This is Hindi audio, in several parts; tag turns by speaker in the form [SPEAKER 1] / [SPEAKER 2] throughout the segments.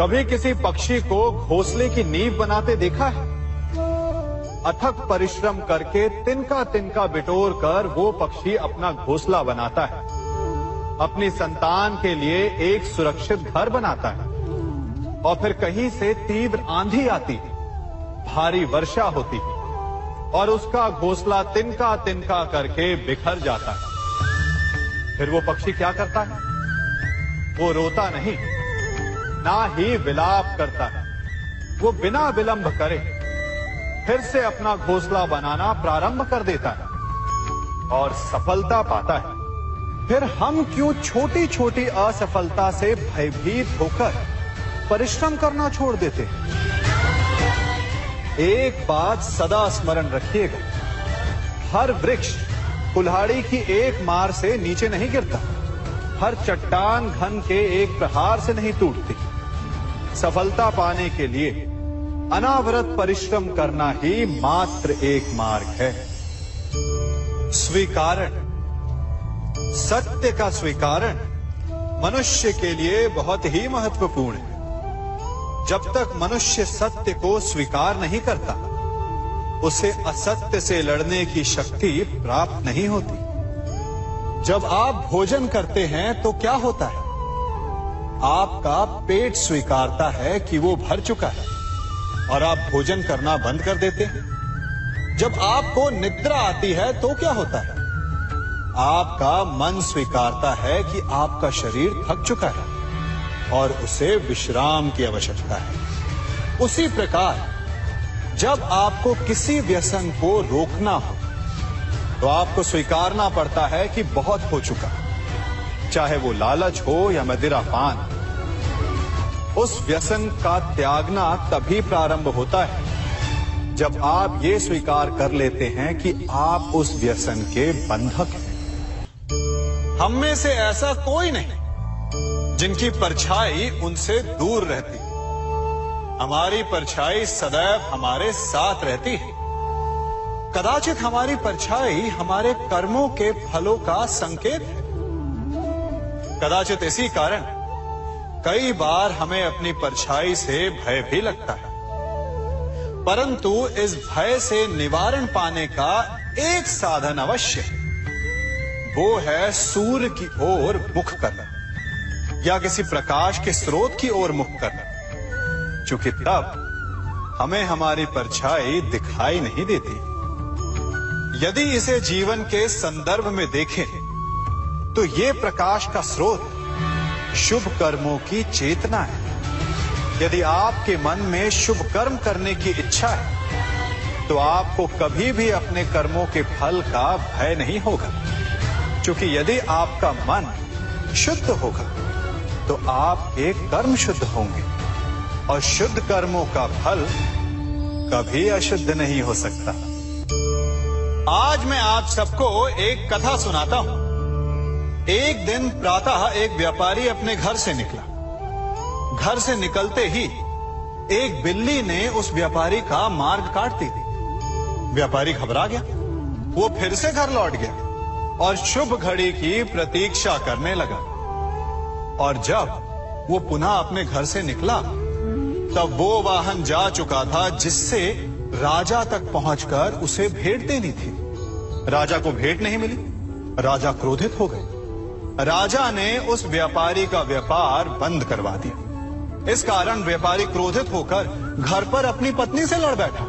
[SPEAKER 1] कभी किसी पक्षी को घोंसले की नींव बनाते देखा है? अथक परिश्रम करके तिनका तिनका बिटोर कर वो पक्षी अपना घोंसला बनाता है, अपनी संतान के लिए एक सुरक्षित घर बनाता है। और फिर कहीं से तीव्र आंधी आती है, भारी वर्षा होती है और उसका घोंसला तिनका तिनका करके बिखर जाता है। फिर वो पक्षी क्या करता है? वो रोता नहीं, ना ही विलाप करता है। वो बिना विलंब करे फिर से अपना घोंसला बनाना प्रारंभ कर देता है और सफलता पाता है। फिर हम क्यों छोटी छोटी असफलता से भयभीत होकर परिश्रम करना छोड़ देते हैं? एक बात सदा स्मरण रखिएगा, हर वृक्ष कुल्हाड़ी की एक मार से नीचे नहीं गिरता, हर चट्टान घन के एक प्रहार से नहीं टूटती। सफलता पाने के लिए अनावरत परिश्रम करना ही मात्र एक मार्ग है। स्वीकारण, सत्य का स्वीकारण मनुष्य के लिए बहुत ही महत्वपूर्ण है। जब तक मनुष्य सत्य को स्वीकार नहीं करता, उसे असत्य से लड़ने की शक्ति प्राप्त नहीं होती। जब आप भोजन करते हैं तो क्या होता है? आपका पेट स्वीकारता है कि वो भर चुका है और आप भोजन करना बंद कर देते हैं। जब आपको निद्रा आती है तो क्या होता है? आपका मन स्वीकारता है कि आपका शरीर थक चुका है और उसे विश्राम की आवश्यकता है। उसी प्रकार जब आपको किसी व्यसन को रोकना हो तो आपको स्वीकारना पड़ता है कि बहुत हो चुका, चाहे वो लालच हो या मदिरापान। उस व्यसन का त्यागना तभी प्रारंभ होता है जब आप ये स्वीकार कर लेते हैं कि आप उस व्यसन के बंधक हैं। हम में से ऐसा कोई नहीं जिनकी परछाई उनसे दूर रहती। हमारी परछाई सदैव हमारे साथ रहती है। कदाचित हमारी परछाई हमारे कर्मों के फलों का संकेत है। कदाचित इसी कारण कई बार हमें अपनी परछाई से भय भी लगता है, परंतु इस भय से निवारण पाने का एक साधन अवश्य है। वो है सूर्य की ओर मुख करना या किसी प्रकाश के स्रोत की ओर मुख करना, क्योंकि तब हमें हमारी परछाई दिखाई नहीं देती। यदि इसे जीवन के संदर्भ में देखें तो ये प्रकाश का स्रोत शुभ कर्मों की चेतना है। यदि आपके मन में शुभ कर्म करने की इच्छा है तो आपको कभी भी अपने कर्मों के फल का भय नहीं होगा, क्योंकि यदि आपका मन शुद्ध होगा तो आपके कर्म शुद्ध होंगे और शुद्ध कर्मों का फल कभी अशुद्ध नहीं हो सकता। आज मैं आप सबको एक कथा सुनाता हूं। एक दिन प्रातः एक व्यापारी अपने घर से निकला। घर से निकलते ही एक बिल्ली ने उस व्यापारी का मार्ग काट दी। व्यापारी घबरा गया। वो फिर से घर लौट गया और शुभ घड़ी की प्रतीक्षा करने लगा। और जब वो पुनः अपने घर से निकला तब वो वाहन जा चुका था जिससे राजा तक पहुंचकर उसे भेंट देनी थी। राजा को भेंट नहीं मिली। राजा क्रोधित हो गए। राजा ने उस व्यापारी का व्यापार बंद करवा दिया। इस कारण व्यापारी क्रोधित होकर घर पर अपनी पत्नी से लड़ बैठा।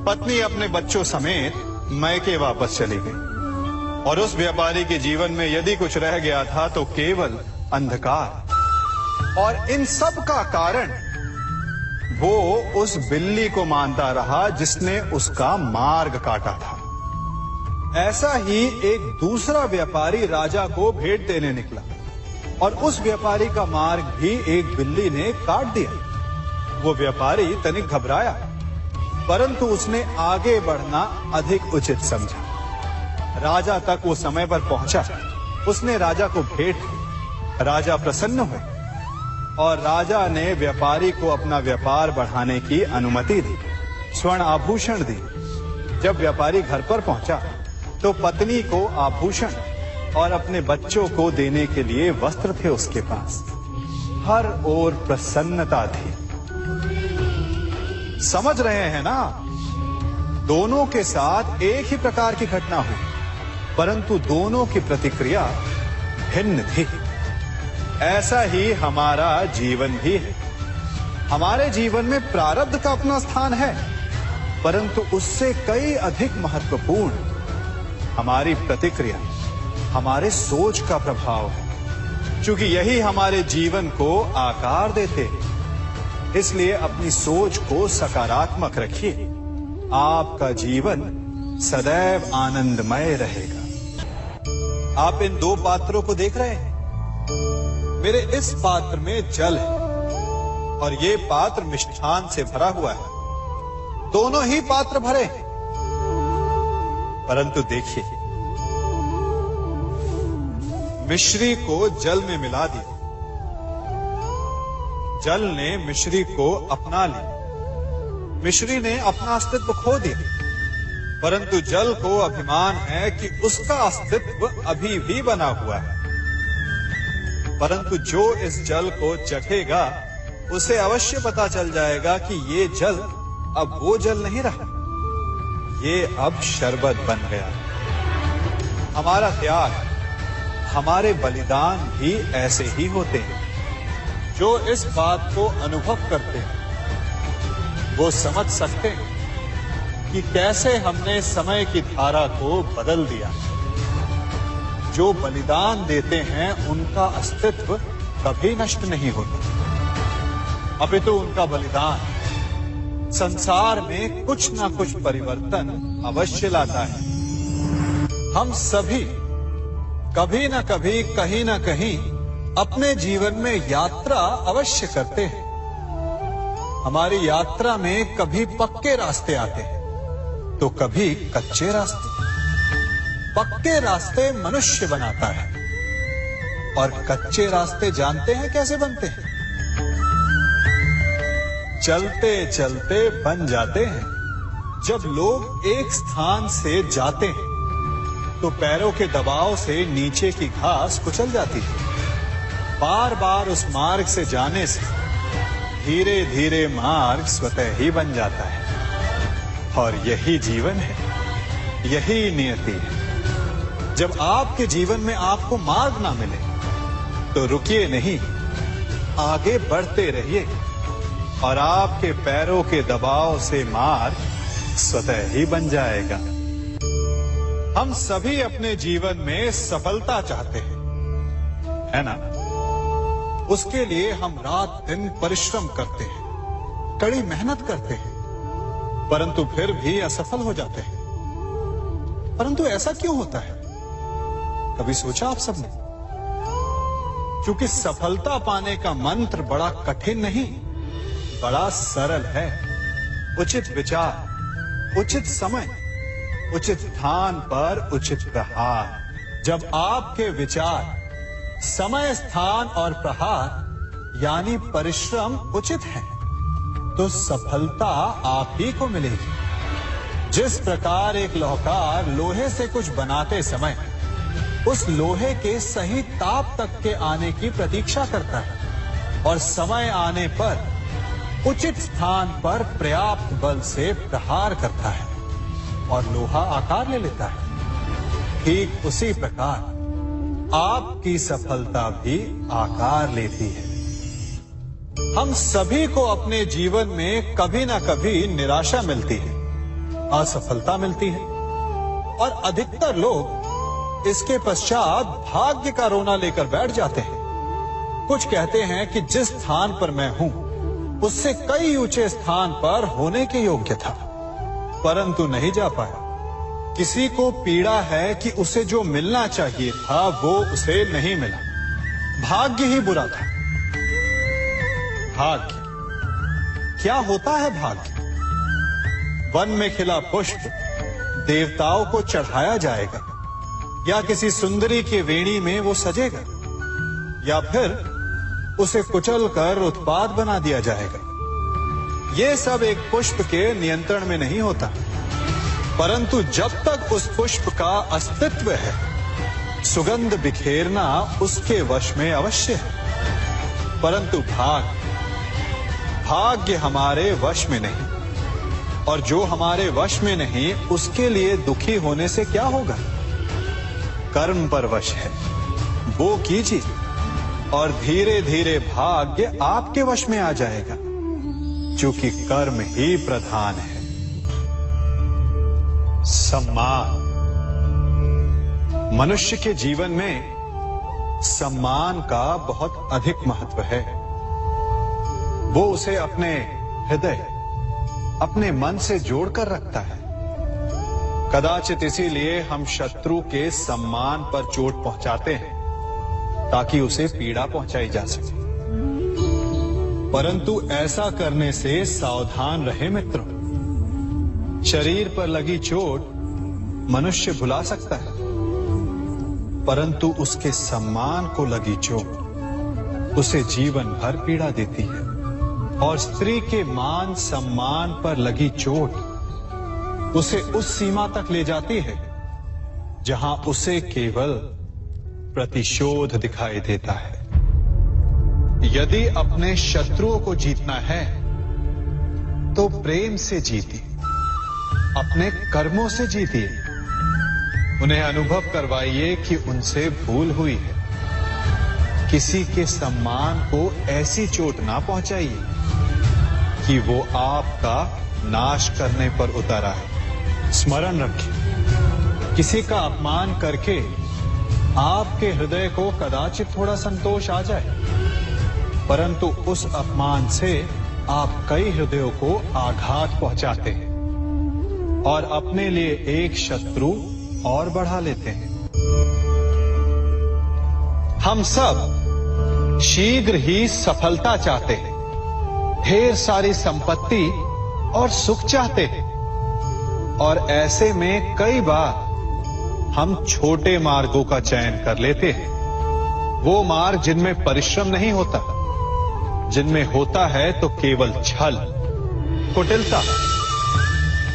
[SPEAKER 1] पत्नी अपने बच्चों समेत मैके वापस चली गई और उस व्यापारी के जीवन में यदि कुछ रह गया था तो केवल अंधकार। और इन सब का कारण वो उस बिल्ली को मानता रहा जिसने उसका मार्ग काटा था। ऐसा ही एक दूसरा व्यापारी राजा को भेंट देने निकला और उस व्यापारी का मार्ग भी एक बिल्ली ने काट दिया। वो व्यापारी तनिक घबराया, परंतु उसने आगे बढ़ना अधिक उचित समझा। राजा तक वो समय पर पहुंचा। उसने राजा को भेंट दी। राजा प्रसन्न हुए और राजा ने व्यापारी को अपना व्यापार बढ़ाने की अनुमति दी, स्वर्ण आभूषण दी। जब व्यापारी घर पर पहुंचा तो पत्नी को आभूषण और अपने बच्चों को देने के लिए वस्त्र थे उसके पास। हर ओर प्रसन्नता थी। समझ रहे हैं ना, दोनों के साथ एक ही प्रकार की घटना हुई, परंतु दोनों की प्रतिक्रिया भिन्न थी। ऐसा ही हमारा जीवन भी है। हमारे जीवन में प्रारब्ध का अपना स्थान है, परंतु उससे कई अधिक महत्वपूर्ण हमारी प्रतिक्रिया, हमारे सोच का प्रभाव है। क्योंकि यही हमारे जीवन को आकार देते हैं। इसलिए अपनी सोच को सकारात्मक रखिए। आपका जीवन सदैव आनंदमय रहेगा। आप इन दो पात्रों को देख रहे हैं। मेरे इस पात्र में जल है और ये पात्र मिष्ठान से भरा हुआ है। दोनों ही पात्र भरे हैं, परंतु देखिए, मिश्री को जल में मिला दिया, जल ने मिश्री को अपना लिया, मिश्री ने अपना अस्तित्व खो दिया। परंतु जल को अभिमान है कि उसका अस्तित्व अभी भी बना हुआ है। परंतु जो इस जल को चखेगा उसे अवश्य पता चल जाएगा कि ये जल अब वो जल नहीं रहा, ये अब शरबत बन गया। हमारा त्याग, हमारे बलिदान भी ऐसे ही होते हैं। जो इस बात को अनुभव करते हैं वो समझ सकते हैं कि कैसे हमने समय की धारा को बदल दिया। जो बलिदान देते हैं उनका अस्तित्व कभी नष्ट नहीं होता, अपितु उनका बलिदान संसार में कुछ ना कुछ परिवर्तन अवश्य लाता है। हम सभी कभी ना कभी, कहीं ना कहीं अपने जीवन में यात्रा अवश्य करते हैं। हमारी यात्रा में कभी पक्के रास्ते आते हैं तो कभी कच्चे रास्ते। पक्के रास्ते मनुष्य बनाता है और कच्चे रास्ते जानते हैं कैसे बनते हैं? चलते चलते बन जाते हैं। जब लोग एक स्थान से जाते हैं तो पैरों के दबाव से नीचे की घास कुचल जाती है। बार बार उस मार्ग से जाने से धीरे धीरे मार्ग स्वतः ही बन जाता है। और यही जीवन है, यही नियति है। जब आपके जीवन में आपको मार्ग ना मिले तो रुकिए नहीं, आगे बढ़ते रहिए और आपके पैरों के दबाव से मार्ग स्वतः ही बन जाएगा। हम सभी अपने जीवन में सफलता चाहते हैं, है ना? उसके लिए हम रात दिन परिश्रम करते हैं, कड़ी मेहनत करते हैं, परंतु फिर भी असफल हो जाते हैं। परंतु ऐसा क्यों होता है? कभी सोचा आप सबने? क्योंकि सफलता पाने का मंत्र बड़ा कठिन नहीं, बड़ा सरल है। उचित विचार, उचित समय, उचित स्थान पर उचित प्रहार। जब आपके विचार, समय, स्थान और प्रहार यानी परिश्रम उचित है तो सफलता आप ही को मिलेगी। जिस प्रकार एक लोहार लोहे से कुछ बनाते समय उस लोहे के सही ताप तक के आने की प्रतीक्षा करता है और समय आने पर उचित स्थान पर पर्याप्त बल से प्रहार करता है और लोहा आकार ले लेता है, ठीक उसी प्रकार आपकी सफलता भी आकार लेती है। हम सभी को अपने जीवन में कभी ना कभी निराशा मिलती है, असफलता मिलती है और अधिकतर लोग इसके पश्चात भाग्य का रोना लेकर बैठ जाते हैं। कुछ कहते हैं कि जिस स्थान पर मैं हूं उससे कई ऊंचे स्थान पर होने के योग्य था, परंतु नहीं जा पाया। किसी को पीड़ा है कि उसे जो मिलना चाहिए था वो उसे नहीं मिला, भाग्य ही बुरा था। भाग्य क्या होता है? भाग्य वन में खिला पुष्प देवताओं को चढ़ाया जाएगा या किसी सुंदरी की वेणी में वो सजेगा या फिर उसे कुचलकर उत्पाद बना दिया जाएगा। ये सब एक पुष्प के नियंत्रण में नहीं होता, परंतु जब तक उस पुष्प का अस्तित्व है सुगंध बिखेरना उसके वश में अवश्य है। परंतु भाग्य हमारे वश में नहीं, और जो हमारे वश में नहीं उसके लिए दुखी होने से क्या होगा। कर्म पर वश है, वो कीजिए और धीरे धीरे भाग्य आपके वश में आ जाएगा, क्योंकि कर्म ही प्रधान है। सम्मान। मनुष्य के जीवन में सम्मान का बहुत अधिक महत्व है। वो उसे अपने हृदय, अपने मन से जोड़कर रखता है। कदाचित इसीलिए हम शत्रु के सम्मान पर चोट पहुंचाते हैं, ताकि उसे पीड़ा पहुंचाई जा सके। परंतु ऐसा करने से सावधान रहे मित्रों। शरीर पर लगी चोट मनुष्य भुला सकता है, परंतु उसके सम्मान को लगी चोट उसे जीवन भर पीड़ा देती है। और स्त्री के मान सम्मान पर लगी चोट उसे उस सीमा तक ले जाती है जहां उसे केवल प्रतिशोध दिखाई देता है। यदि अपने शत्रुओं को जीतना है तो प्रेम से जीतिए, अपने कर्मों से जीतिए। उन्हें अनुभव करवाइए कि उनसे भूल हुई है। किसी के सम्मान को ऐसी चोट ना पहुंचाइए कि वो आपका नाश करने पर उतर आए। स्मरण रखिए, किसी का अपमान करके आपके हृदय को कदाचित थोड़ा संतोष आ जाए, परंतु उस अपमान से आप कई हृदयों को आघात पहुंचाते हैं और अपने लिए एक शत्रु और बढ़ा लेते हैं। हम सब शीघ्र ही सफलता चाहते हैं, ढेर सारी संपत्ति और सुख चाहते हैं, और ऐसे में कई बार हम छोटे मार्गों का चयन कर लेते हैं। वो मार्ग जिनमें परिश्रम नहीं होता, जिनमें होता है तो केवल छल, कुटिलता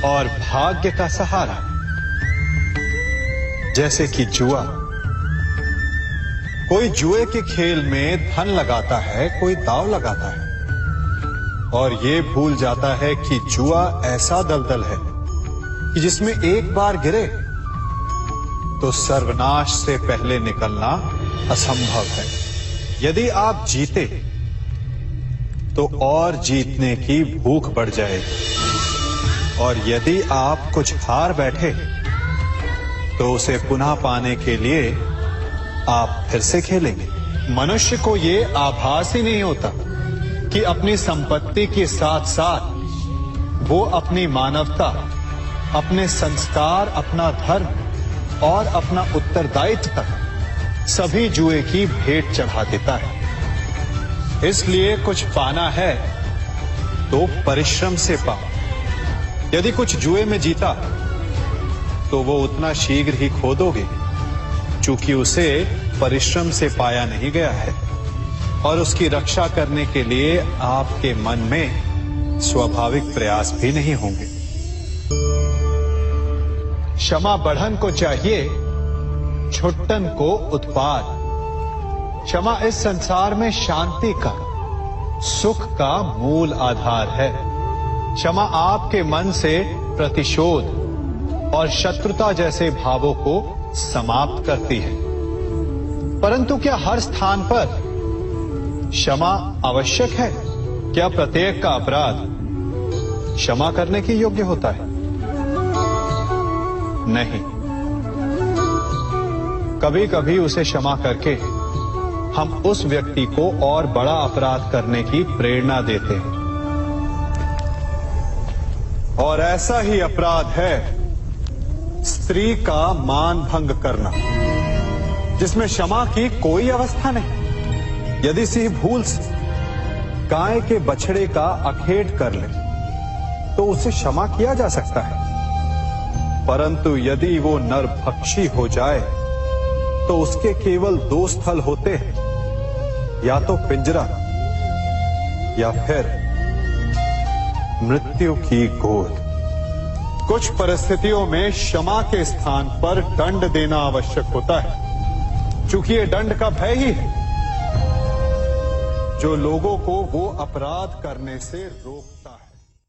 [SPEAKER 1] और भाग्य का सहारा। जैसे कि जुआ। कोई जुए के खेल में धन लगाता है, कोई दांव लगाता है, और ये भूल जाता है कि जुआ ऐसा दलदल है कि जिसमें एक बार गिरे तो सर्वनाश से पहले निकलना असंभव है। यदि आप जीते तो और जीतने की भूख बढ़ जाएगी, और यदि आप कुछ हार बैठे तो उसे पुनः पाने के लिए आप फिर से खेलेंगे। मनुष्य को यह आभास ही नहीं होता कि अपनी संपत्ति के साथ साथ वो अपनी मानवता, अपने संस्कार, अपना धर्म और अपना उत्तरदायित्व तक सभी जुए की भेंट चढ़ा देता है। इसलिए कुछ पाना है तो परिश्रम से पाओ। यदि कुछ जुए में जीता तो वो उतना शीघ्र ही खो दोगे, चूंकि उसे परिश्रम से पाया नहीं गया है, और उसकी रक्षा करने के लिए आपके मन में स्वाभाविक प्रयास भी नहीं होंगे। क्षमा बढ़न को चाहिए, छुट्टन को उत्पाद। क्षमा इस संसार में शांति का, सुख का मूल आधार है। क्षमा आपके मन से प्रतिशोध और शत्रुता जैसे भावों को समाप्त करती है। परंतु क्या हर स्थान पर क्षमा आवश्यक है? क्या प्रत्येक का अपराध क्षमा करने के योग्य होता है? नहीं। कभी कभी उसे क्षमा करके हम उस व्यक्ति को और बड़ा अपराध करने की प्रेरणा देते हैं, और ऐसा ही अपराध है स्त्री का मान भंग करना, जिसमें क्षमा की कोई अवस्था नहीं। यदि सिंह भूल से गाय के बछड़े का अखेट कर ले तो उसे क्षमा किया जा सकता है, परंतु यदि वो नरभक्षी हो जाए तो उसके केवल दो स्थल होते हैं, या तो पिंजरा या फिर मृत्यु की गोद। कुछ परिस्थितियों में क्षमा के स्थान पर दंड देना आवश्यक होता है, क्योंकि ये दंड का भय ही है। जो लोगों को वो अपराध करने से रोकता है।